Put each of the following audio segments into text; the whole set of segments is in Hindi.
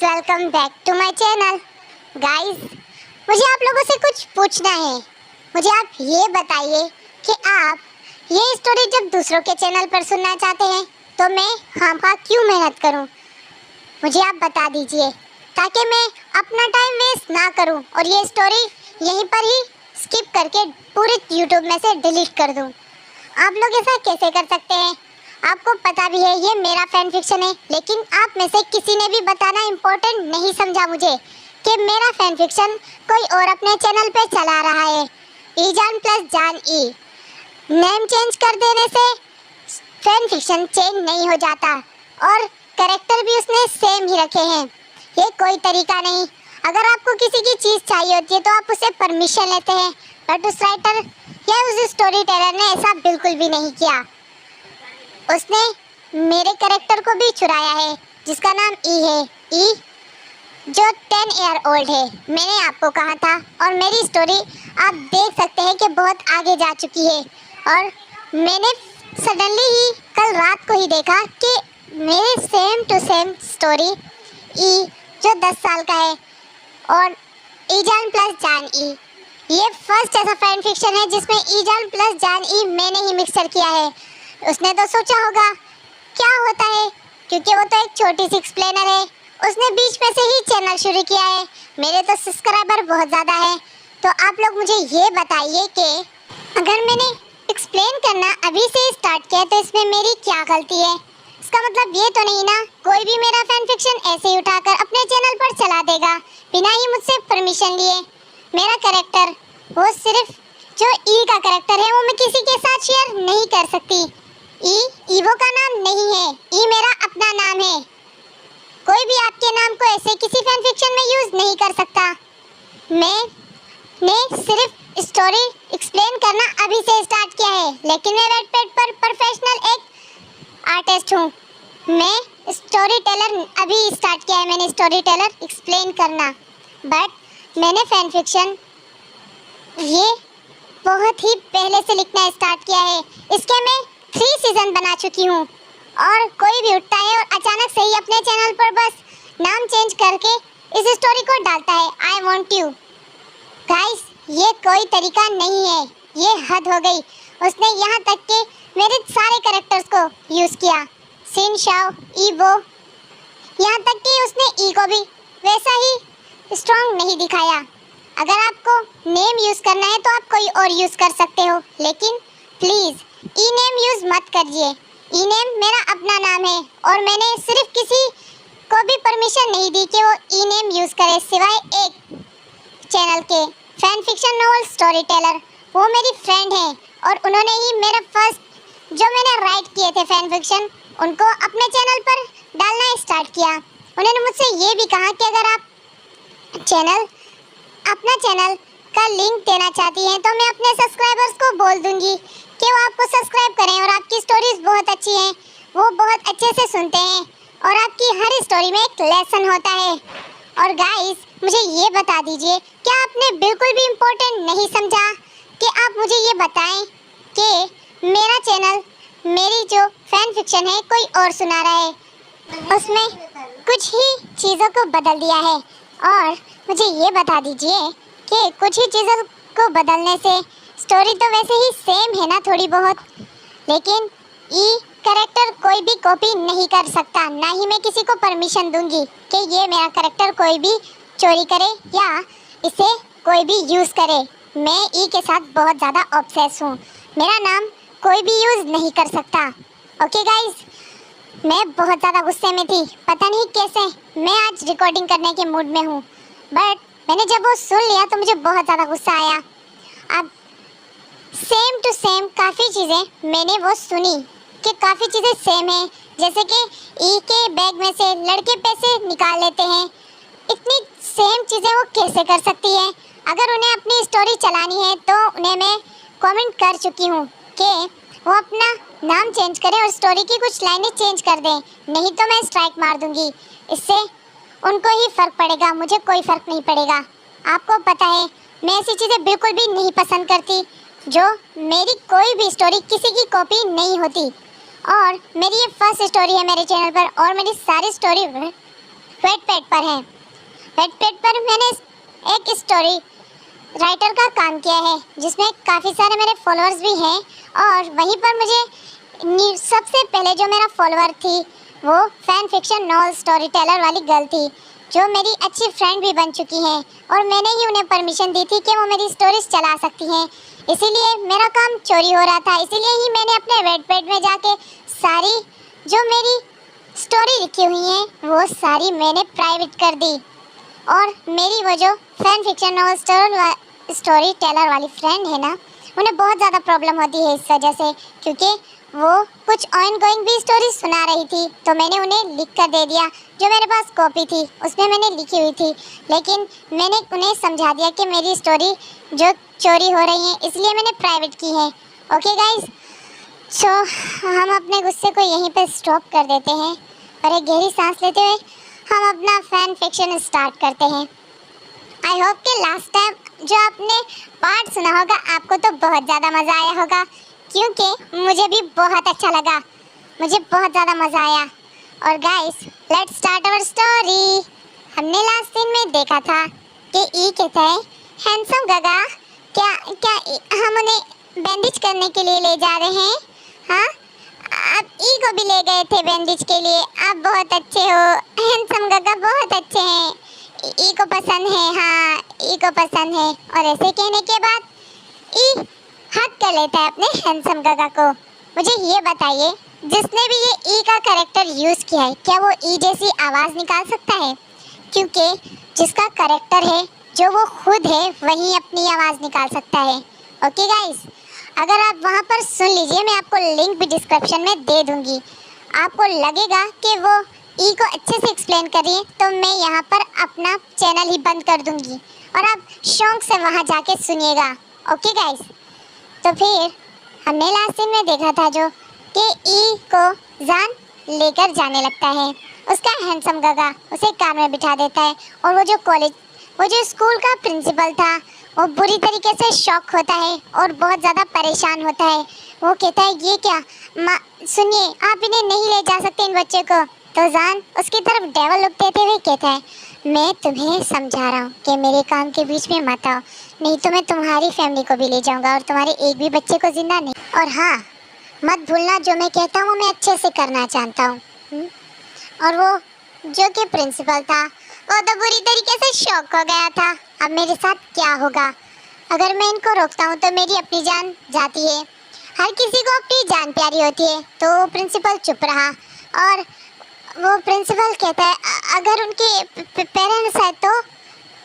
Welcome back to my channel. Guys, मुझे आप लोगों से कुछ पूछना है। मुझे आप ये बताइए कि आप ये स्टोरी जब दूसरों के चैनल पर सुनना चाहते हैं तो मैं खामखा क्यों मेहनत करूं? मुझे आप बता दीजिए ताकि मैं अपना टाइम वेस्ट ना करूं और ये स्टोरी यहीं पर ही स्किप करके पूरे यूट्यूब में से डिलीट कर दूं। आप लोग ऐसा कैसे कर सकते हैं? आपको पता भी है ये मेरा फैन फिक्शन है, लेकिन आप में से किसी ने भी बताना इम्पोर्टेंट नहीं समझा मुझे कि मेरा फैन फिक्शन कोई और अपने चैनल पे चला रहा है। ईजान प्लस जान ई नेम चेंज कर देने से फैन फिक्शन चेंज नहीं हो जाता और कैरेक्टर भी उसने सेम ही रखे हैं। ये कोई तरीका नहीं। अगर आपको किसी की चीज़ चाहिए होती है तो आप उससे परमिशन लेते हैं, बट उस राइटर या उस स्टोरी टेलर ने ऐसा बिल्कुल भी नहीं किया। उसने मेरे कैरेक्टर को भी चुराया है जिसका नाम ई है। ई जो 10 ईयर ओल्ड है। मैंने आपको कहा था और मेरी स्टोरी आप देख सकते हैं कि बहुत आगे जा चुकी है और मैंने सडनली ही कल रात को ही देखा कि मेरे सेम टू सेम स्टोरी ई जो 10 साल का है और ईजान प्लस जान ई, ये फर्स्ट ऐसा फैन फिक्शन है जिसमें ईजान प्लस जान ई मैंने ही मिक्सर किया है। उसने तो सोचा होगा क्या होता है, क्योंकि वो तो एक छोटी सी एक्सप्लेनर है। उसने बीच में से ही चैनल शुरू किया है। मेरे तो सब्सक्राइबर बहुत ज़्यादा है, तो आप लोग मुझे ये बताइए कि अगर मैंने एक्सप्लेन करना अभी से स्टार्ट किया तो इसमें मेरी क्या गलती है? इसका मतलब ये तो नहीं ना कोई भी मेरा फैन फिक्शन ऐसे ही उठाकर अपने चैनल पर चला देगा बिना ही मुझसे परमिशन लिए। मेरा कैरेक्टर वो सिर्फ जो ई का कैरेक्टर है वो मैं किसी के साथ शेयर नहीं कर सकती। ई ईवो का नाम नहीं है, ई मेरा अपना नाम है। कोई भी आपके नाम को ऐसे किसी फैन फिक्शन में यूज नहीं कर सकता। मैंने सिर्फ स्टोरी एक्सप्लेन करना अभी से स्टार्ट किया है, लेकिन मैं वेटपैड पर प्रोफेशनल एक आर्टिस्ट हूँ। मैं स्टोरी टेलर अभी स्टार्ट किया है, मैंने स्टोरी टेलर एक्सप्लेन करना, बट मैंने फैन फिक्शन ये बहुत ही पहले से लिखना स्टार्ट किया है। इसके मैं 3 सीजन बना चुकी हूँ और कोई भी उठता है और अचानक से ही अपने चैनल पर बस नाम चेंज करके इस स्टोरी को डालता है। आई वॉन्ट यू गाइस, ये कोई तरीका नहीं है, ये हद हो गई। उसने यहाँ तक के मेरे सारे कैरेक्टर्स को यूज़ किया, सिन शाओ ईवो, यहाँ तक कि उसने ई को भी वैसा ही स्ट्रॉन्ग नहीं दिखाया। अगर आपको नेम यूज़ करना है तो आप कोई और यूज़ कर सकते हो, लेकिन प्लीज़ ई नेम यूज़ मत करिए। ई नेम मेरा अपना नाम है और मैंने सिर्फ किसी को भी परमिशन नहीं दी कि वो ई नेम यूज़ करे सिवाय एक चैनल के, fan fiction novel story teller. वो मेरी फ्रेंड है और उन्होंने ही मेरा फर्स्ट जो मैंने राइट किए थे फैन फिक्शन उनको अपने चैनल पर डालना स्टार्ट किया। उन्होंने मुझसे ये भी कहा कि अगर आप अपना चैनल का लिंक देना चाहती हैं तो मैं अपने सब्सक्राइबर्स को बोल दूंगी कि वो आपको सब्सक्राइब करें और आपकी स्टोरीज बहुत अच्छी हैं, वो बहुत अच्छे से सुनते हैं और आपकी हर स्टोरी में एक लेसन होता है। और गाइस, मुझे ये बता दीजिए क्या आपने बिल्कुल भी इम्पोर्टेंट नहीं समझा कि आप मुझे ये बताएं कि मेरा चैनल मेरी जो फैन फिक्शन है कोई और सुना रहा है, उसमें कुछ ही चीज़ों को बदल दिया है। और मुझे ये बता दीजिए कि कुछ ही चीज़ों को बदलने से स्टोरी तो वैसे ही सेम है ना थोड़ी बहुत, लेकिन ई कैरेक्टर कोई भी कॉपी नहीं कर सकता, ना ही मैं किसी को परमिशन दूंगी कि ये मेरा कैरेक्टर कोई भी चोरी करे या इसे कोई भी यूज़ करे। मैं ई के साथ बहुत ज़्यादा ऑब्सेस हूँ, मेरा नाम कोई भी यूज़ नहीं कर सकता। ओके गाइज, मैं बहुत ज़्यादा गुस्से में थी, पता नहीं कैसे मैं आज रिकॉर्डिंग करने के मूड में हूँ, बट मैंने जब वो सुन लिया तो मुझे बहुत ज़्यादा गुस्सा आया। अब सेम टू सेम काफ़ी चीज़ें मैंने वो सुनी कि काफ़ी चीज़ें सेम हैं, जैसे कि ई के बैग में से लड़के पैसे निकाल लेते हैं। इतनी सेम चीज़ें वो कैसे कर सकती है? अगर उन्हें अपनी स्टोरी चलानी है तो उन्हें मैं कमेंट कर चुकी हूँ कि वो अपना नाम चेंज करें और स्टोरी की कुछ लाइनें चेंज कर दें, नहीं तो मैं स्ट्राइक मार दूँगी। इससे उनको ही फ़र्क पड़ेगा, मुझे कोई फ़र्क नहीं पड़ेगा। आपको पता है मैं ऐसी चीज़ें बिल्कुल भी नहीं पसंद करती जो मेरी कोई भी स्टोरी किसी की कॉपी नहीं होती। और मेरी ये फर्स्ट स्टोरी है मेरे चैनल पर और मेरी सारी स्टोरी वेटपेड पर है। वेटपेड पर मैंने एक स्टोरी राइटर का काम किया है जिसमें काफ़ी सारे मेरे फॉलोअर्स भी हैं, और वहीं पर मुझे सबसे पहले जो मेरा फॉलोअर थी वो fan fiction novel story teller वाली गर्ल थी, जो मेरी अच्छी फ्रेंड भी बन चुकी हैं, और मैंने ही उन्हें परमिशन दी थी कि वो मेरी स्टोरीज चला सकती हैं। इसीलिए मेरा काम चोरी हो रहा था, इसीलिए ही मैंने अपने वेटपेड में जाके सारी जो मेरी स्टोरी लिखी हुई हैं वो सारी मैंने प्राइवेट कर दी। और मेरी वो जो fan fiction novel story teller वाली फ्रेंड है ना, उन्हें बहुत ज़्यादा प्रॉब्लम होती है इस वजह से, क्योंकि वो कुछ ऑन गोइंग भी स्टोरी सुना रही थी, तो मैंने उन्हें लिख कर दे दिया। जो मेरे पास कॉपी थी उसमें मैंने लिखी हुई थी, लेकिन मैंने उन्हें समझा दिया कि मेरी स्टोरी जो चोरी हो रही है इसलिए मैंने प्राइवेट की है। ओके गाइस, सो हम अपने गुस्से को यहीं पे स्टॉप कर देते हैं और एक गहरी सांस लेते हुए हम अपना फैन फिक्शन स्टार्ट करते हैं। आई होप कि लास्ट टाइम जो आपने पार्ट सुना होगा आपको तो बहुत ज़्यादा मज़ा आया होगा, क्योंकि मुझे भी बहुत अच्छा लगा, मुझे बहुत ज़्यादा मज़ा आया। और guys, let's start our story. हमने लास्ट सीन में देखा था कि ई कहता है, हैंडसम गगा, क्या हम उन्हें बैंडेज करने के लिए ले जा रहे हैं? हाँ, आप ई को भी ले गए थे बैंडेज के लिए। आप बहुत अच्छे हो हैंडसम गगा, बहुत अच्छे हैं, ई को पसंद है। हाँ, ई को पसंद है। और ऐसे कहने के बाद ई हक कर लेता है अपने हैंडसम गगा को। मुझे ये बताइए, जिसने भी ये ई का कैरेक्टर यूज़ किया है, क्या वो ई जैसी आवाज़ निकाल सकता है? क्योंकि जिसका कैरेक्टर है, जो वो खुद है, वही अपनी आवाज़ निकाल सकता है। ओके गाइस, अगर आप वहाँ पर सुन लीजिए, मैं आपको लिंक भी डिस्क्रिप्शन में दे दूँगी। आपको लगेगा कि वो ई को अच्छे से एक्सप्लेन करिए, तो मैं यहाँ पर अपना चैनल ही बंद कर दूँगी और आप शौक से वहाँ जाके सुनिएगा। ओके गाइस, तो फिर हमने लास्ट सीन में देखा था जो कि ई को जान लेकर जाने लगता है। उसका हैंडसम गगा उसे कार में बिठा देता है, और वो जो स्कूल का प्रिंसिपल था, वो बुरी तरीके से शॉक होता है और बहुत ज़्यादा परेशान होता है। वो कहता है, ये क्या माँ, सुनिए, आप इन्हें नहीं ले जा सकते इन बच्चों को। तो जान उसकी तरफ डेवल लुक देते हुए कहता है, मैं तुम्हें समझा रहा हूँ कि मेरे काम के बीच में मत आओ, नहीं तो मैं तुम्हारी फैमिली को भी ले जाऊँगा और तुम्हारे एक भी बच्चे को जिंदा नहीं। और हाँ, मत भूलना, जो मैं कहता हूँ मैं अच्छे से करना चाहता हूँ। और वो जो कि प्रिंसिपल था, वो तो बुरी तरीके से शॉक हो गया था। अब मेरे साथ क्या होगा? अगर मैं इनको रोकता हूँ तो मेरी अपनी जान जाती है। हर किसी को अपनी जान प्यारी होती है। तो प्रिंसिपल चुप रहा, और वो प्रिंसिपल कहता है, अगर उनके पेरेंट्स है तो,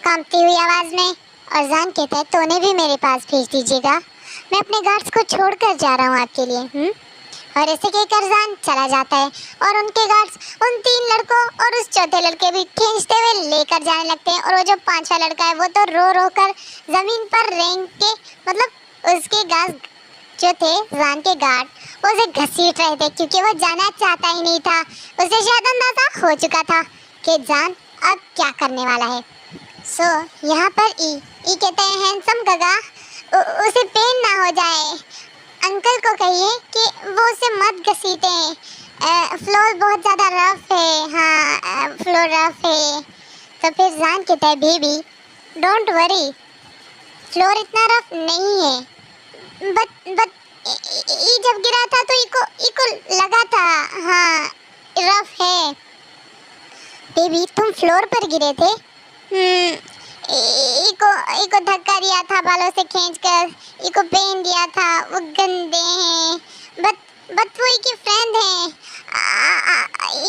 कांपती हुई आवाज़ में। और जान कहता है, तो उन्हें भी मेरे पास भेज दीजिएगा, मैं अपने गार्ड्स को छोड़कर जा रहा हूँ आपके लिए। और ऐसे कहकर जान चला जाता है, और उनके गार्ड्स उन 3 लड़कों और उस चौथे लड़के भी खींचते हुए लेकर जाने लगते हैं। और वो जो 5वां लड़का है, वो तो रो रो कर ज़मीन पर रेंग के, मतलब उसके गार्ड जो थे, जान के गार्ड, वो उसे घसीट रहे थे, क्योंकि वो जाना चाहता ही नहीं था। उसे शायद अंदाज़ा हो चुका था कि जान अब क्या करने वाला है। सो यहाँ पर ई कहते हैं, हैंडसम गगा, उसे पेन ना हो जाए, अंकल को कहिए कि वो उसे मत घसीटें, फ्लोर बहुत ज़्यादा रफ है। हाँ, फ्लोर रफ है। तो फिर जान कहता है, बेबी डोंट वरी, फ्लोर इतना रफ नहीं है, बट ई जब गिरा था तो इको लगा था, हाँ रफ है। बेबी तुम फ्लोर पर गिरे थे? इको धक्का दिया था बालों से खींचकर, इको पेन दिया था, वो गंदे हैं, बट वो इनकी फ्रेंड है,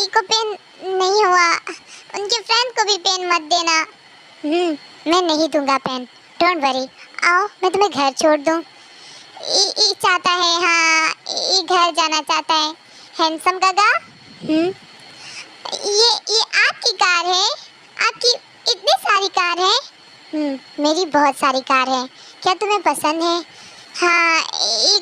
इको पेन नहीं हुआ, उनके फ्रेंड को भी पेन मत देना। मैं नहीं दूंगा पेन, डोंट वरी, आओ मैं तुम्हें घर छोड़ दूं। ई चाहता है, हाँ ई घर जाना चाहता है। हैंडसम गगा, ये आपकी कार है? आपकी इतनी सारी कार है? मेरी बहुत सारी कार है, क्या तुम्हें पसंद है? हाँ, ई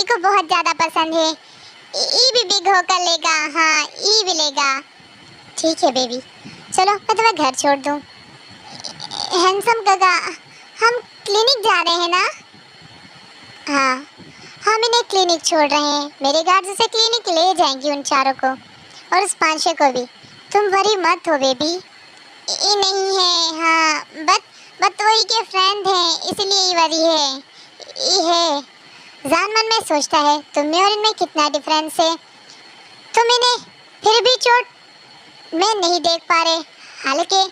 को बहुत ज़्यादा पसंद है, ई भी बिग होकर लेगा। हाँ, ई भी लेगा। ठीक है बेबी, चलो मैं तुम्हें घर छोड़ दूँ। हैंडसम गगा, हम क्लिनिक जा रहे हैं ना? हाँ, हम इन्हें क्लिनिक छोड़ रहे हैं, मेरे गार्ड से क्लिनिक ले जाएंगी उन चारों को, और उस 5वें को भी। तुम वरी मत हो बेबी। ये नहीं है, हाँ बट वही के फ्रेंड हैं इसलिए ये वरी है। ये है। जान मन में सोचता है तुम में और इनमें कितना डिफरेंस है। तुम इन्हें फिर भी चोट में नहीं देख पा रहे, हालांकि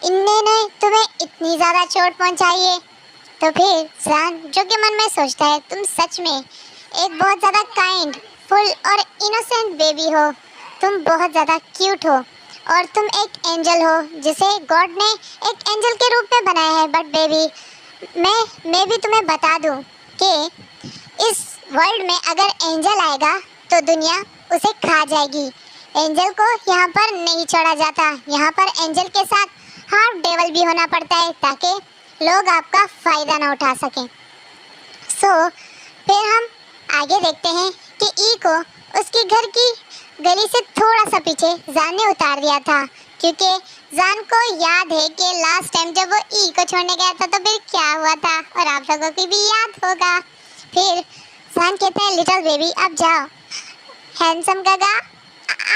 इन्होंने तुम्हें इतनी ज़्यादा चोट पहुंचाई है। तो फिर जान जो कि मन में सोचता है तुम सच में एक बहुत ज़्यादा काइंड, फुल और इनोसेंट बेबी हो। तुम बहुत ज़्यादा क्यूट हो और तुम एक एंजल हो जिसे गॉड ने एक एंजल के रूप में बनाया है। बट बेबी मैं भी तुम्हें बता दूं कि इस वर्ल्ड में अगर एंजल आएगा तो दुनिया उसे खा जाएगी। एंजल को यहाँ पर नहीं छोड़ा जाता। यहाँ पर एंजल के साथ हाफ डेवल भी होना पड़ता है ताकि लोग आपका फ़ायदा ना उठा सकें। फिर हम आगे देखते हैं कि ई को उसके घर की गली से थोड़ा सा पीछे जान ने उतार दिया था, क्योंकि जान को याद है कि लास्ट टाइम जब वो ई को छोड़ने गया था तो फिर क्या हुआ था, और आप लोगों को भी याद होगा। फिर जान कहता है लिटिल बेबी अब जाओ। हैंडसम काका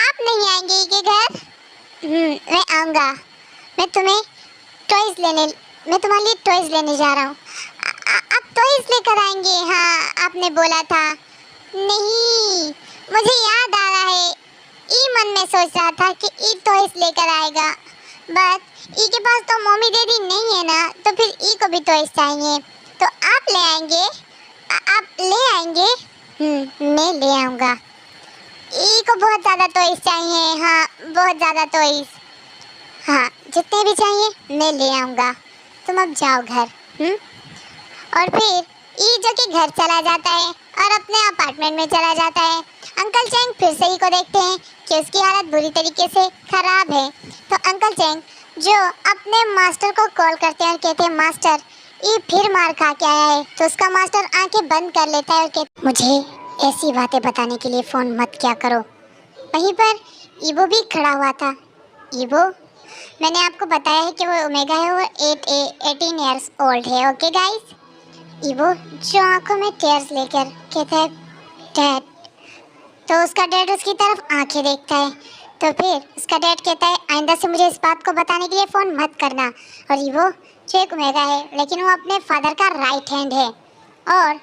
आप नहीं आएंगे ई के घर? मैं आऊँगा। मैं तुम्हारे लिए टॉयज लेने जा रहा हूँ। आप टॉयज लेकर आएंगे? हाँ आपने बोला था। नहीं मुझे याद आ रहा है, ई मन में सोच रहा था कि ई टॉयज लेकर आएगा, बट ई के पास तो मम्मी डैडी नहीं है ना, तो फिर ई को भी टॉयज चाहिए। तो आप ले आएंगे? आप ले आएंगे? मैं ले आऊँगा। ई को बहुत ज़्यादा टॉयज चाहिए। हाँ बहुत ज़्यादा टॉयज। हाँ जितने भी चाहिए मैं ले आऊँगा। तुम अब जाओ घर। और फिर ई जो कि घर चला जाता है और अपने अपार्टमेंट में चला जाता है। अंकल चैंग फिर से ई को देखते हैं कि उसकी हालत बुरी तरीके से खराब है। तो अंकल चैंग जो अपने मास्टर को कॉल करते हैं और कहते हैं मास्टर ई फिर मार खा के आया है। तो उसका मास्टर आंखें बंद कर लेता है और कहता मुझे ऐसी बातें बताने के लिए फ़ोन मत क्या करो। वहीं पर ईवो भी खड़ा हुआ था। ईवो मैंने आपको बताया है कि वो ओमेगा है, वो 18 ईयर्स ओल्ड है। Okay guys. ईवो जो आंखों में टीयर्स लेकर कहता है डैड, तो उसका डैड उसकी तरफ आंखें देखता है। तो फिर उसका डैड कहता है आइंदा से मुझे इस बात को बताने के लिए फ़ोन मत करना। और ईवो जो एक ओमेगा है लेकिन वो अपने फादर का राइट हैंड है, और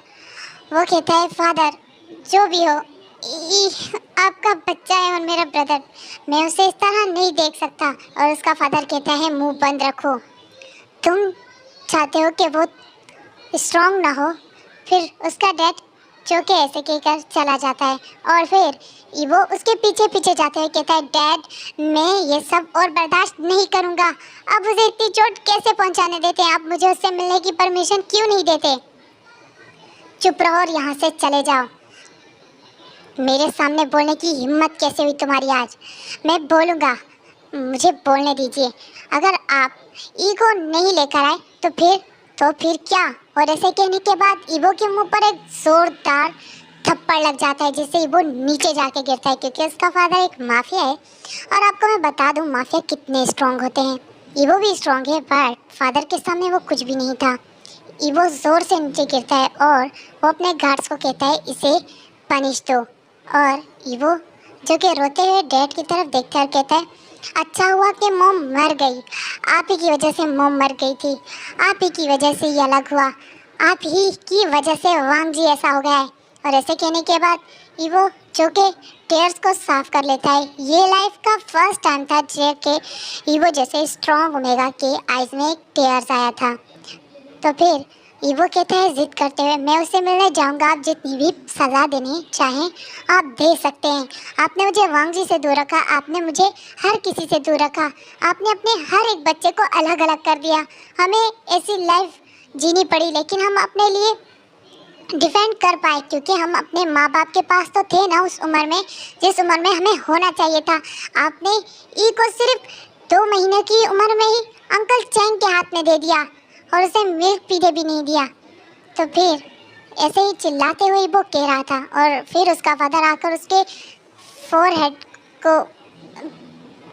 वो कहता है फादर जो भी हो आपका बच्चा है और मेरा ब्रदर, मैं उसे इस तरह नहीं देख सकता। और उसका फादर कहता है मुंह बंद रखो, तुम चाहते हो कि वो स्ट्रॉन्ग ना हो। फिर उसका डैड जो कि ऐसे कहकर चला जाता है और फिर ईवो उसके पीछे पीछे जाते हुए कहता है डैड मैं ये सब और बर्दाश्त नहीं करूँगा। अब उसे इतनी चोट कैसे पहुँचाने देते हैं? आप मुझे उससे मिलने की परमिशन क्यों नहीं देते? चुप रहो और यहाँ से चले जाओ। मेरे सामने बोलने की हिम्मत कैसे हुई तुम्हारी आज? मैं बोलूँगा, मुझे बोलने दीजिए। अगर आप ई को नहीं लेकर आए तो फिर क्या? और ऐसे कहने के बाद ईवो के मुंह पर एक जोरदार थप्पड़ लग जाता है जिससे ईवो नीचे जाके गिरता है, क्योंकि उसका फादर एक माफिया है। और आपको मैं बता दूं माफिया कितने स्ट्रॉन्ग होते हैं। ईवो भी स्ट्रॉन्ग है बट फादर के सामने वो कुछ भी नहीं था। ईवो जोर से नीचे गिरता है और वो अपने गार्ड्स को कहता है इसे पनिश दो। और ईवो जो कि रोते हुए डैड की तरफ देखता है और कहता है अच्छा हुआ कि मॉम मर गई। आप ही की वजह से मॉम मर गई थी, आप ही की वजह से ये अलग हुआ, आप ही की वजह से वांग जी ऐसा हो गया है। और ऐसे कहने के बाद ईवो जो कि टेयर्स को साफ कर लेता है। ये लाइफ का फर्स्ट टाइम था जो कि ईवो जैसे स्ट्रॉन्ग ओमेगा के आइज़ में एक टेयर्स आया था। तो फिर ईवो कहता है जिद करते हुए मैं उससे मिलने जाऊंगा, आप जितनी भी सज़ा देनी चाहें आप दे सकते हैं। आपने मुझे वांग जी से दूर रखा, आपने मुझे हर किसी से दूर रखा, आपने अपने हर एक बच्चे को अलग अलग कर दिया। हमें ऐसी लाइफ जीनी पड़ी लेकिन हम अपने लिए डिफेंड कर पाए क्योंकि हम अपने माँ बाप के पास तो थे ना उस उम्र में जिस उम्र में हमें होना चाहिए था। आपने ई को सिर्फ 2 महीने की उम्र में ही अंकल चैंग के हाथ में दे दिया और उसे मिल्क पीने भी नहीं दिया। तो फिर ऐसे ही चिल्लाते हुए वो कह रहा था और फिर उसका फादर आकर उसके फोरहेड को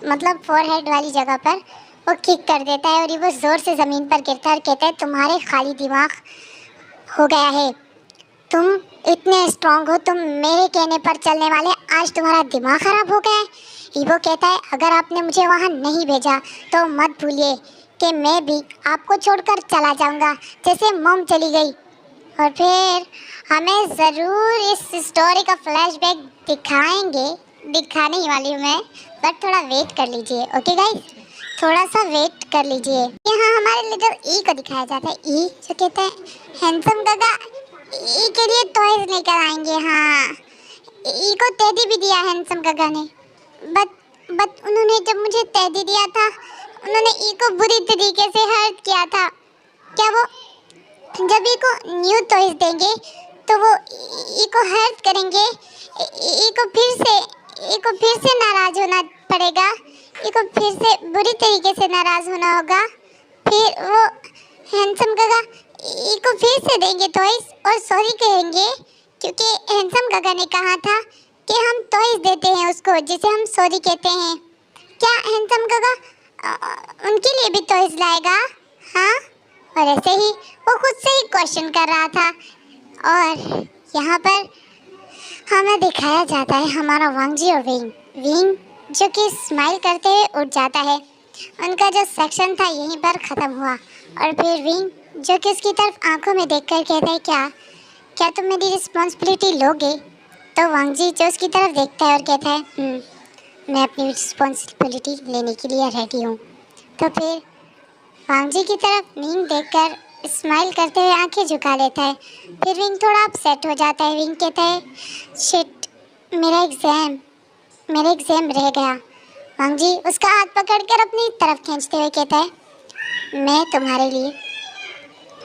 मतलब फोरहेड वाली जगह पर वो किक कर देता है और वो ज़ोर से ज़मीन पर गिरता है और कहता है तुम्हारे खाली दिमाग हो गया है, तुम इतने स्ट्रॉन्ग हो, तुम मेरे कहने पर चलने वाले, आज तुम्हारा दिमाग ख़राब हो गया है। वीवो कहता है अगर आपने मुझे वहाँ नहीं भेजा तो मत भूलिए कि मैं भी आपको छोड़कर चला जाऊँगा जैसे मॉम चली गई। और फिर हमें ज़रूर इस स्टोरी का फ्लैशबैक दिखाएंगे, दिखाने ही वाली हूँ मैं, बट थोड़ा वेट कर लीजिए। ओके गाइस, थोड़ा सा वेट कर लीजिए। यहाँ हमारे लिटिल ई को दिखाया जाता है। ई जो कहता है हैंडसम काका ई के लिए टॉयज लेकर आएंगे। हाँ, ई को टेडी भी दिया हैंडसम काका ने, बट उन्होंने जब मुझे टेडी दिया था उन्होंने ई को बुरी तरीके से हर्ट किया था। क्या वो जब ई को न्यू टॉयज देंगे तो वो ई को हर्ट करेंगे? ई को फिर से नाराज होना पड़ेगा, ई को फिर से बुरी तरीके से नाराज होना होगा। फिर वो हैंडसम काका ई को फिर से देंगे टॉयज और सॉरी कहेंगे, क्योंकि हैंडसम काका ने कहा था कि हम टॉयज देते हैं उसको जिसे हम सॉरी कहते हैं। क्या हैंडसम काका उनके लिए भी टॉयज लाएगा? हाँ, और ऐसे ही वो खुद से ही क्वेश्चन कर रहा था। और यहाँ पर हमें दिखाया जाता है हमारा वांगजी और विंग जो कि स्माइल करते हुए उठ जाता है। उनका जो सेक्शन था यहीं पर ख़त्म हुआ और फिर विंग जो कि उसकी तरफ आंखों में देखकर कहता है क्या तुम मेरी रिस्पॉन्सिबिलिटी लोगे? तो वांगजी जो उसकी तरफ देखता है और कहता है मैं अपनी रिस्पॉन्सिबिलिटी लेने के लिए रेडी हूँ। तो फिर वांगजी की तरफ विंग देखकर स्माइल करते हुए आंखें झुका लेता है। फिर विंग थोड़ा अपसेट हो जाता है। विंग कहता है शिट, मेरा एग्ज़ाम रह गया। वांगजी उसका हाथ पकड़कर अपनी तरफ खींचते हुए कहता है मैं तुम्हारे लिए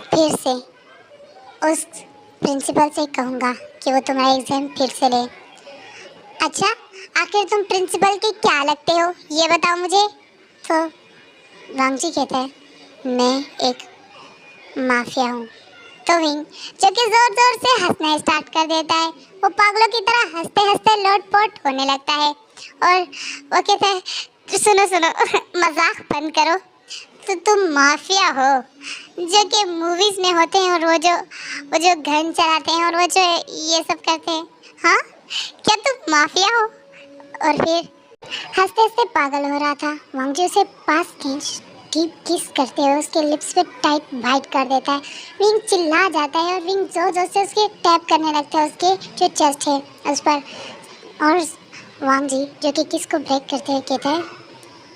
फिर से उस प्रिंसिपल से कहूँगा कि वो तुम्हारा एग्ज़ाम फिर से ले। अच्छा, आखिर तुम प्रिंसिपल के क्या लगते हो ये बताओ मुझे। तो वांगजी कहता है मैं एक माफिया हूँ। तो विंग जो कि ज़ोर ज़ोर से हंसना स्टार्ट कर देता है। वो पागलों की तरह हंसते हंसते लोटपोट होने लगता है और वो कहता है सुनो मजाक बंद करो। तो तुम माफिया हो जो कि मूवीज में होते हैं और वो जो गन चलाते हैं और वो जो ये सब करते हैं। हाँ, क्या तुम माफिया हो? और फिर हंसते हंसते पागल हो रहा था। वांगजी उसे पास खींच डीप किस करते हुए उसके लिप्स पे टाइट बाइट कर देता है। विंग चिल्ला जाता है और विंग जोर जोर से उसके टैप करने लगता है उसके जो चेस्ट है उस पर। और वांगजी जो कि किस को ब्रेक करते हुए कहता है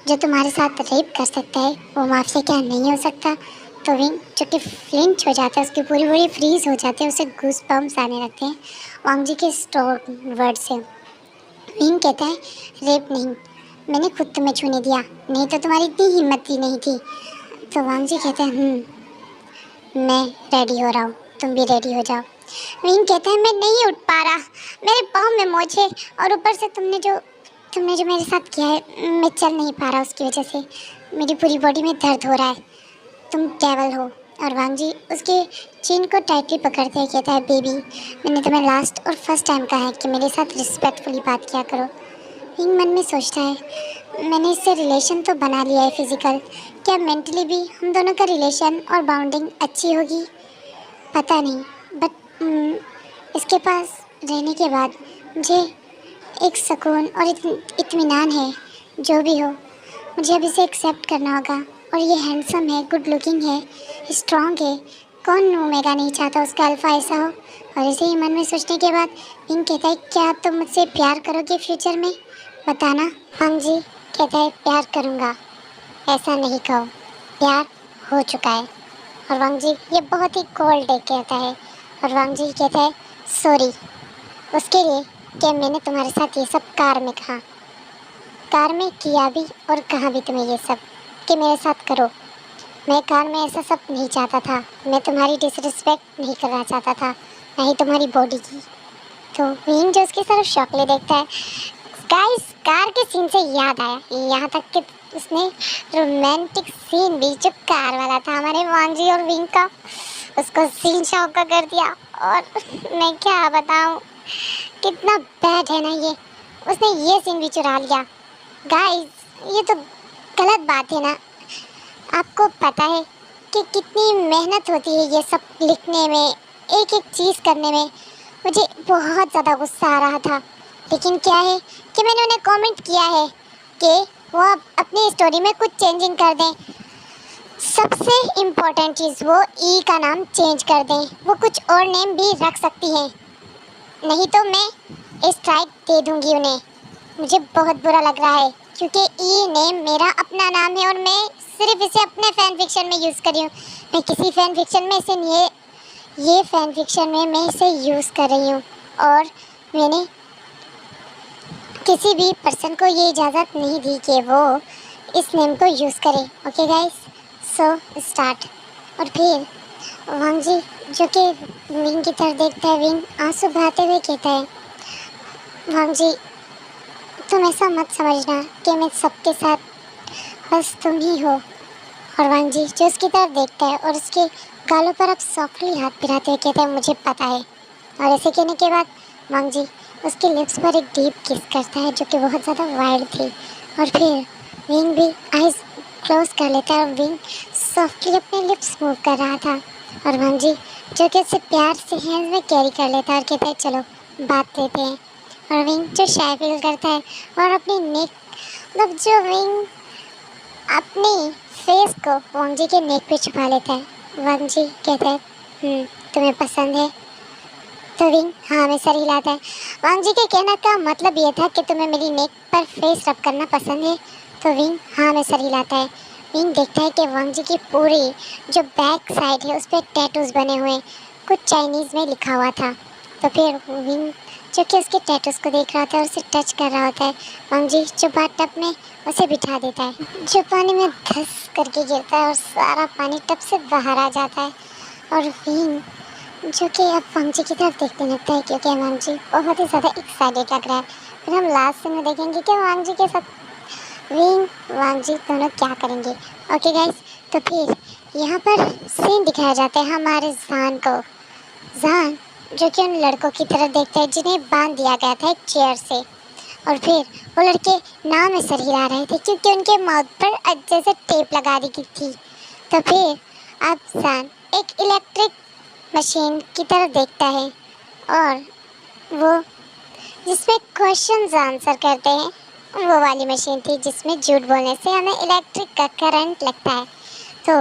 जो तुम्हारे साथ रेप कर सकता है वो माफिया क्या नहीं हो सकता। तो विंग जो कि फ्लिंच हो जाता है, उसकी पूरी फ्रीज हो जाती है, उसे गूस बम्स आने लगते हैं वांगजी के स्टोर वर्ड से। विंग कहता है रेप नहीं, मैंने खुद तुम्हें छूने दिया, नहीं तो तुम्हारी इतनी हिम्मत ही नहीं थी। तो वांगजी कहते हैं मैं रेडी हो रहा हूँ, तुम भी रेडी हो जाओ। विंग कहते हैं मैं नहीं उठ पा रहा, मेरे पाँव में मोच है और ऊपर से तुमने जो मेरे साथ किया है मैं चल नहीं पा रहा, उसकी वजह से मेरी पूरी बॉडी में दर्द हो रहा है, तुम डेविल हो। और वांगजी उसके चीन को टाइटली पकड़ते हुए कहता है बेबी, मैंने तुम्हें लास्ट और फर्स्ट टाइम कहा है कि मेरे साथ रिस्पेक्टफुली बात किया करो। विंग मन में सोचता है मैंने इससे रिलेशन तो बना लिया है फिज़िकल, क्या मेंटली भी हम दोनों का रिलेशन और बाउंडिंग अच्छी होगी पता नहीं, बट इसके पास रहने के बाद मुझे एक सुकून और इत्मीनान है। जो भी हो मुझे अब इसे एक्सेप्ट करना होगा। और ये हैंडसम है, गुड लुकिंग है, स्ट्रॉन्ग है, कौन ओमेगा नहीं चाहता उसका अल्फ़ा ऐसा हो। और ऐसे ही मन में सोचने के बाद विंग कहता है क्या तुम मुझसे प्यार करोगे फ्यूचर में, बताना। वांगजी कहता है प्यार करूँगा, ऐसा नहीं कहो, प्यार हो चुका है। और वांगजी ये बहुत ही कोल्ड डे कहता है और वांगजी कहता है सॉरी उसके लिए कि मैंने तुम्हारे साथ ये सब कार में कहा, कार में किया भी और कहा भी तुम्हें ये सब कि मेरे साथ करो। मैं कार में ऐसा सब नहीं चाहता था, मैं तुम्हारी डिसरिस्पेक्ट नहीं करना चाहता था, ना ही तुम्हारी बॉडी की। तो विंग जो उसकी तरफ शॉकली देखता है। गाइस कार के सीन से याद आया, यहाँ तक कि उसने रोमांटिक सीन भी जो कार वाला था हमारे वांगजी और विंग का, उसको सीन शौक का कर दिया। और मैं क्या बताऊँ कितना बैड है ना ये, उसने ये सीन भी चुरा लिया। गाइस ये तो गलत बात है ना, आपको पता है कि कितनी मेहनत होती है ये सब लिखने में, एक एक चीज़ करने में। मुझे बहुत ज़्यादा गुस्सा आ रहा था, लेकिन क्या है कि मैंने उन्हें कमेंट किया है कि वो अपनी स्टोरी में कुछ चेंजिंग कर दें। सबसे इम्पोर्टेंट चीज़, वो ई का नाम चेंज कर दें। वो कुछ और नेम भी रख सकती हैं, नहीं तो मैं स्ट्राइक दे दूंगी उन्हें। मुझे बहुत बुरा लग रहा है क्योंकि ई नेम मेरा अपना नाम है और मैं सिर्फ इसे अपने फैन फिक्शन में यूज़ कर रही हूँ। मैं किसी फैन फिक्शन में इसे नहीं, ये फैन फिक्शन में मैं इसे यूज़ कर रही हूँ और मैंने किसी भी पर्सन को ये इजाज़त नहीं दी कि वो इस नेम को यूज़ करे। Okay guys, so start. और फिर वांग जी जो कि विंग की तरफ देखता है, विंग आंसू बहाते हुए कहता है, वांग जी तुम ऐसा मत समझना कि मैं सबके साथ बस तुम ही हो। और वांग जी जो उसकी तरफ देखता है और उसके गालों पर अब सॉफ्टली हाथ फिराते हुए कहता है, मुझे पता है। और ऐसे कहने के बाद वांग जी उसके लिप्स पर एक डीप किस करता है जो कि बहुत ज़्यादा वाइल्ड थी। और फिर विंग भी आइज़ क्लोज कर लेता है और विंग सॉफ्टली अपने लिप्स मूव कर रहा था। और वांग जी जो कि उससे प्यार से हैंड में कैरी कर लेता है और कहता है, चलो बात लेते हैं। और विंग जो शाय फील करता है और अपनी नेक, मतलब जो विंग अपनी फेस को वांग जी के नेक पे छुपा लेता है। वांग जी कहता है, तुम्हें पसंद है? तो विंग हाँ में सर हिलाता है। वांग जी के कहने का मतलब ये था कि तुम्हें मेरी नेक पर फेस रब करना पसंद है? तो विंग हाँ में सर हिलाता है। विंग देखता है कि वांग जी की पूरी जो बैक साइड है उस पर टैटूज बने हुए, कुछ चाइनीज़ में लिखा हुआ था। तो फिर विंग जो कि उसके टैटूज को देख रहा होता है और उसे टच कर रहा होता है, वांग जी जो बाथ टब में उसे बिठा देता है, जो पानी में धस करके गिरता है और सारा पानी टब से बाहर आ जाता है। और विंग जो कि अब वांग जी की तरफ देखने लगता है क्योंकि वांग जी बहुत ही ज़्यादा एक्साइटेड लग रहा है। फिर हम लास्ट सीन में देखेंगे कि वांग जी के साथ विंग वांग जी दोनों क्या करेंगे। ओके गाइस, तो फिर यहाँ पर सीन दिखाया जाता है हमारे जान को। जान जो कि उन लड़कों की तरफ देखता है जिन्हें बांध दिया गया था एक चेयर से। और फिर वो लड़के नाव में सर हिला रहे थे क्योंकि उनके माउथ पर अच्छे से टेप लगा दी गई थी। तो फिर अब जान एक इलेक्ट्रिक मशीन की तरफ देखता है और वो जिसमें क्वेश्चंस आंसर करते हैं, वो वाली मशीन थी जिसमें झूठ बोलने से हमें इलेक्ट्रिक का करंट लगता है। तो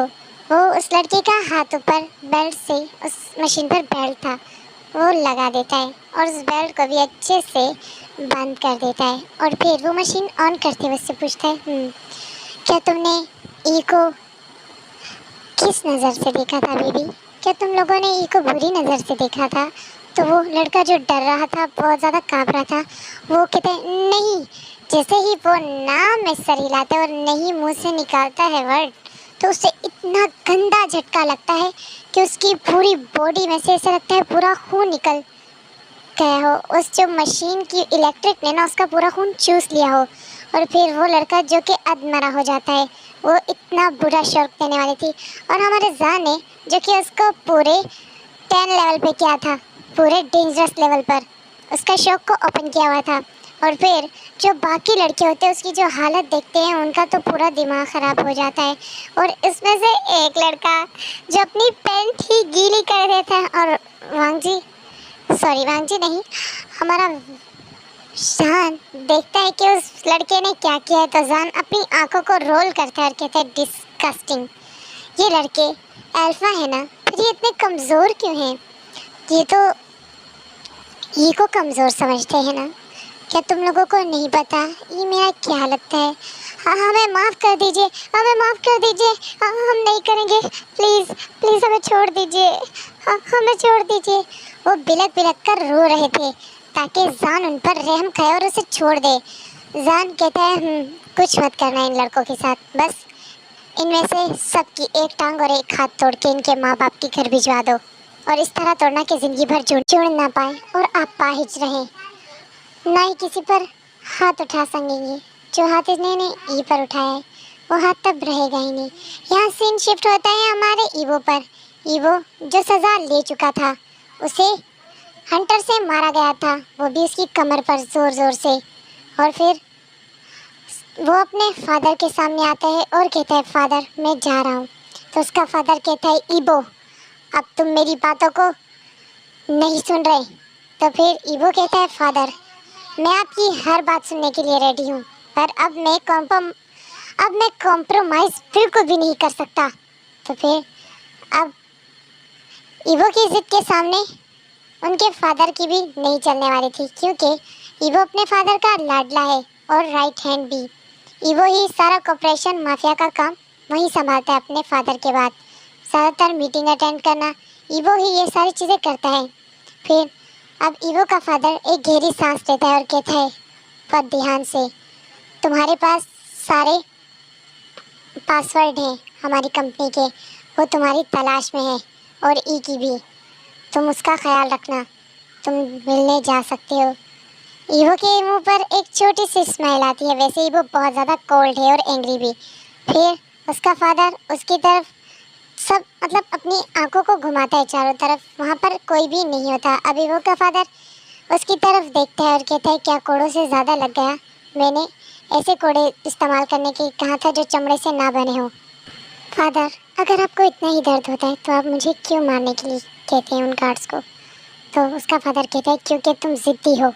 वो उस लड़के का हाथ ऊपर बेल्ट से उस मशीन पर बेल्ट था वो लगा देता है और उस बेल्ट को भी अच्छे से बंद कर देता है। और फिर वो मशीन ऑन करते हुए उससे पूछता है, क्या तुमने ई को किस नज़र से देखा था बेबी? क्या तुम लोगों ने ई को बुरी नज़र से देखा था? तो वो लड़का जो डर रहा था, बहुत ज़्यादा काँप रहा था, वो कहते हैं नहीं। जैसे ही वो नाम में सर हिलाता है और नहीं मुंह से निकालता है वर्ड, तो उसे इतना गंदा झटका लगता है कि उसकी पूरी बॉडी में से ऐसा लगता है पूरा खून निकल गया हो। उस जो मशीन की इलेक्ट्रिक ने ना उसका पूरा खून चूस लिया हो। और फिर वो लड़का जो कि अधमरा हो जाता है, वो इतना बुरा शौक देने वाली थी। और हमारे जान ने जो कि उसको पूरे 10 लेवल पे किया था, पूरे डेंजरस लेवल पर उसका शौक को ओपन किया हुआ था। और फिर जो बाकी लड़के होते हैं उसकी जो हालत देखते हैं उनका तो पूरा दिमाग ख़राब हो जाता है। और इसमें से एक लड़का जो अपनी पैंट ही गीली कर देता है और वांग जी नहीं, हमारा जान देखता है कि उस लड़के ने क्या किया है। तो जान अपनी आंखों को रोल करता है और कहता है, डिस्गस्टिंग। ये लड़के अल्फा है ना, फिर ये इतने कमज़ोर क्यों हैं? ये तो ये को कमज़ोर समझते हैं ना? क्या तुम लोगों को नहीं पता ये मेरा क्या लगता है? हाँ, हमें माफ़ कर दीजिए, हमें माफ़ कर दीजिए। हाँ, हम नहीं करेंगे, प्लीज़ प्लीज़ हमें छोड़ दीजिए। हाँ, हमें छोड़ दीजिए। वो बिलक बिलक कर रो रहे थे ताकि जान उन पर रहम खाए और उसे छोड़ दे। जान कहता है, कुछ मत करना इन लड़कों के साथ, बस इनमें से सबकी एक टांग और एक हाथ तोड़ के इनके माँ बाप के घर भिजवा दो। और इस तरह तोड़ना कि ज़िंदगी भर जुड़ ना पाए और आप पाहिज रहें, ना ही किसी पर हाथ उठा सकेंगे। जो हाथ इन्होंने ई पर उठाया है वो हाथ तब रहेगा ही नहीं। यहाँ सीन शिफ्ट होता है हमारे ईवो पर। ईवो जो सज़ा ले चुका था, उसे हंटर से मारा गया था, वो भी उसकी कमर पर ज़ोर ज़ोर से। और फिर वो अपने फादर के सामने आता है और कहता है, फादर मैं जा रहा हूँ। तो उसका फादर कहता है, ईवो अब तुम मेरी बातों को नहीं सुन रहे? तो फिर ईवो कहता है, फादर मैं आपकी हर बात सुनने के लिए रेडी हूँ, पर अब मैं कॉम्प्रोमाइज़ बिल्कुल भी नहीं कर सकता। तो फिर अब ईवो की जिद के सामने उनके फादर की भी नहीं चलने वाली थी, क्योंकि ईवो अपने फादर का लाडला है और राइट हैंड भी। ईवो ही सारा कॉर्पोरेशन माफिया का काम वही संभालता है अपने फादर के बाद। ज़्यादातर मीटिंग अटेंड करना ईवो ही ये सारी चीज़ें करता है। फिर अब ईवो का फादर एक गहरी सांस लेता है और कहता है, बहुत ध्यान से, तुम्हारे पास सारे पासवर्ड हैं हमारी कंपनी के, वो तुम्हारी तलाश में है, और ई की भी। तुम उसका ख्याल रखना, तुम मिलने जा सकते हो। ईवो के मुंह पर एक छोटी सी स्माइल आती है। वैसे ईवो बहुत ज़्यादा कोल्ड है और एंग्री भी। फिर उसका फादर उसकी तरफ सब मतलब अपनी आंखों को घुमाता है चारों तरफ, वहाँ पर कोई भी नहीं होता। अब ईवो का फादर उसकी तरफ देखता है और कहता है, क्या कोड़ों से ज़्यादा लग गया? मैंने ऐसे कोड़े इस्तेमाल करने की कहा था जो चमड़े से ना बने हो। फादर, अगर आपको इतना ही दर्द होता है तो आप मुझे क्यों मारने के लिए कहते हैं उन गार्ड्स को? तो उसका फादर कहता है, क्योंकि तुम ज़िद्दी हो।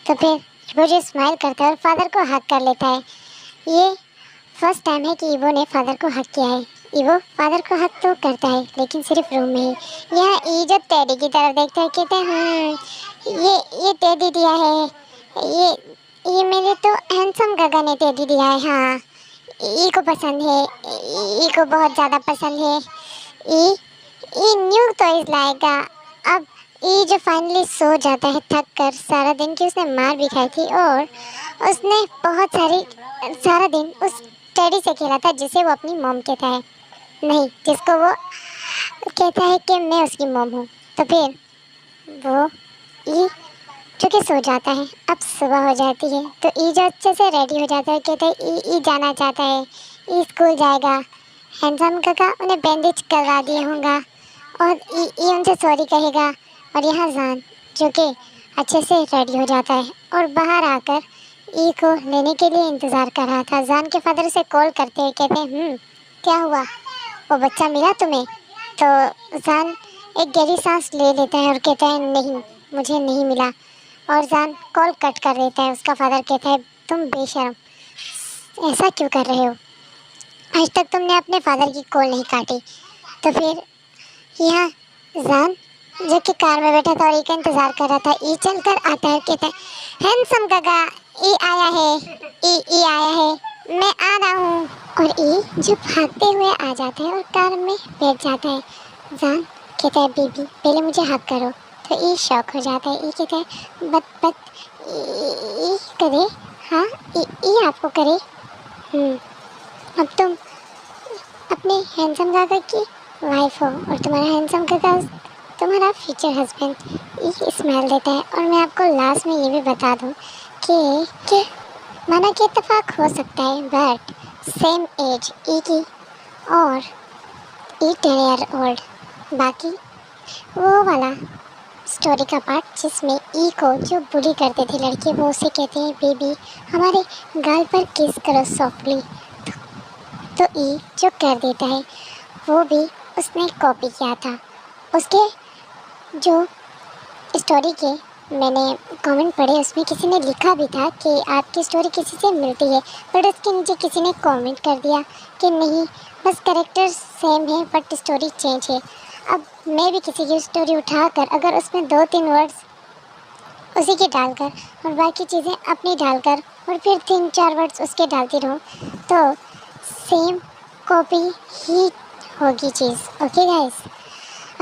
तो फिर ईवो जो स्माइल करता है और फादर को हक कर लेता है। ये फर्स्ट टाइम है कि ईवो ने फादर को हक किया है। ईवो फादर को हक तो करता है, लेकिन सिर्फ रूम में ही। यहाँ ई जो टेडी की तरफ देखता है, कहता है, ये टेडी दिया है, ये मेरे तो हैंडसम गगा ने टेडी दिया है। हाँ, ई को पसंद है, ई को बहुत ज़्यादा पसंद है। ई न्यू टॉयज लाएगा। अब ई जो फाइनली सो जाता है थक कर, सारा दिन की उसने मार भी खाई थी और उसने सारा दिन उस टेडी से खेला था जिसे वो अपनी मॉम कहता है, नहीं, जिसको वो कहता है कि मैं उसकी मॉम हूँ। तो फिर वो ई जो कि सो जाता है। अब सुबह हो जाती है तो ई जो अच्छे से रेडी हो जाता है, कहता है ई जाना चाहता है, ई स्कूल जाएगा। हैंडसम काका उन्हें बैंडेज करवा दिए होंगे और ई उनसे सॉरी कहेगा। और यहाँ जान जो कि अच्छे से रेडी हो जाता है और बाहर आकर ई को लेने के लिए इंतज़ार कर रहा था। जान के फादर से कॉल करते हुए कहते हैं, क्या हुआ, वो बच्चा मिला तुम्हें? तो जान एक गहरी सांस ले लेता है और कहता है, नहीं, मुझे नहीं मिला। और जान कॉल कट कर देता है। उसका फादर कहता है, तुम बेशर्म, ऐसा क्यों कर रहे हो? आज तक तुमने अपने फादर की कॉल नहीं काटी। तो फिर यहाँ जान जो कि कार में बैठा था और ई का इंतज़ार कर रहा था, ई चल कर आता है, कहता है, हैंडसम काका, ई आया है, ई आया है, मैं आ रहा हूँ। और ई जो भागते हुए आ जाता है और कार में बैठ जाता है। जान कहता है, बीबी पहले मुझे हक करो। तो ई शॉक हो जाता है। ई कहता है, बट ई करे, हाँ, ई आपको करे। अब तुम अपने हैंडसम काका की वाइफ हो और तुम्हारा हैंडसम काका तुम्हारा फ्यूचर हस्बैंड। ई स्माइल देता है। और मैं आपको लास्ट में ये भी बता दूँ कि माना कि इत्तेफाक हो सकता है, बट सेम एज ई की और ई 10 ईयर ओल्ड। बाकी वो वाला स्टोरी का पार्ट जिसमें ई को जो बुली करते थे लड़के, वो उसे कहते हैं, बेबी हमारे गाल पर किस करो सॉफ्टली। तो ई जो कर देता है, वो भी उसने कॉपी किया था। उसके जो स्टोरी के मैंने कमेंट पढ़े, उसमें किसी ने लिखा भी था कि आपकी स्टोरी किसी से मिलती है, बट उसके नीचे किसी ने कमेंट कर दिया कि नहीं, बस कैरेक्टर सेम है बट स्टोरी चेंज है। अब मैं भी किसी की स्टोरी उठाकर अगर उसमें 2-3 वर्ड्स उसी के डालकर और बाकी चीज़ें अपनी डालकर और फिर 3-4 वर्ड्स उसके डालती रहूँ, तो सेम कॉपी ही होगी चीज़। ओके गाइस,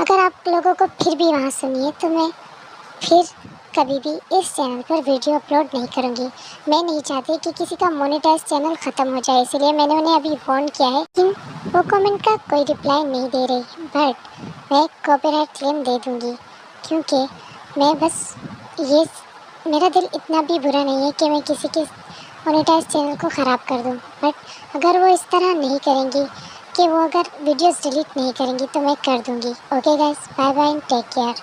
अगर आप लोगों को फिर भी वहाँ सुनिए तो मैं फिर कभी भी इस चैनल पर वीडियो अपलोड नहीं करूँगी। मैं नहीं चाहती कि किसी का मोनेटाइज चैनल ख़त्म हो जाए, इसलिए मैंने उन्हें अभी वार्न किया है। लेकिन वो कमेंट का कोई रिप्लाई नहीं दे रही, बट मैं कॉपीराइट क्लेम दे दूँगी, क्योंकि मैं बस ये मेरा दिल इतना भी बुरा नहीं है कि मैं किसी के मोनेटाइज चैनल को ख़राब कर दूँ। बट अगर वो इस तरह नहीं करेंगी कि वो अगर वीडियोज़ डिलीट नहीं करेंगी तो मैं कर दूँगी। Okay guys, bye bye, take care.